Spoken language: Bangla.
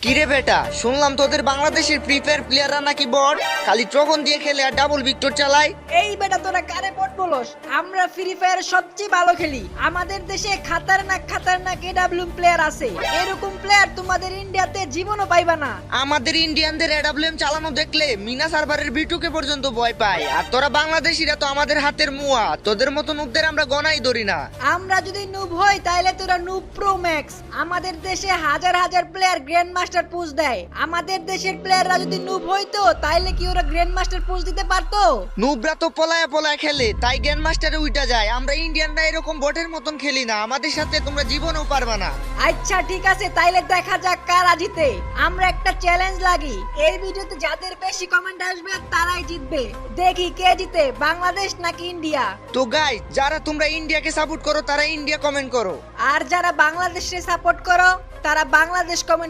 কিরে বেটা, শুনলাম তোদের বাংলাদেশের ফ্রি ফায়ার প্লেয়াররা নাকি বট, খালি ট্রগন দিয়ে খেলে আর ডাবল ভিক্টর চালায়। এই বেটা তোরা কারে বট বলস? আমরা ফ্রি ফায়ার সবচেয়ে ভালো খেলি। আমাদের দেশে খাতারনাক এডাব্লিউএম প্লেয়ার আছে। এরকম প্লেয়ার তোমাদের ইন্ডিয়াতে জীবনও পাইবা না। আমাদের ইন্ডিয়ানদের এডাব্লিউএম চালানো দেখলে মিনা সার্ভারের বিটুকে পর্যন্ত ভয় পায়। আর তোরা বাংলাদেশিরা তো আমাদের হাতের মুয়া, তোদের মতো নুবদের আমরা গনাই ধরি না। আমরা যদি নুব হই তাহলে তোরা নুব প্রো ম্যাক্স। আমাদের দেশে হাজার হাজার প্লেয়ার গ্র্যান্ড মাস্টার পুশ দেয়। আমাদের দেশের প্লেয়াররা যদি নুব হইতো তাহলে কি ওরা গ্র্যান্ড মাস্টার পুশ দিতে পারতো? নুবরা তো পলায়া পলায়া খেলে, তাই গ্র্যান্ড মাস্টারে উইটা যায়। আমরা ইন্ডিয়ানরা এরকম বটের মতন খেলি না, আমাদের সাথে তোমরা জীবনেও পারবা না। আচ্ছা ঠিক আছে, তাইলে দেখা যাক কারা জিতে। আমরা একটা চ্যালেঞ্জ লাগি, এই ভিডিওতে যাদের বেশি কমেন্ট আসবে তারাই জিতবে। দেখি কে জিতে, বাংলাদেশ নাকি ইন্ডিয়া। তো গাইস, যারা তোমরা ইন্ডিয়াকে সাপোর্ট করো তারা ইন্ডিয়া কমেন্ট করো। আর যারা বাংলাদেশে সাপোর্ট করো তারা বাংলাদেশ কমেন্ট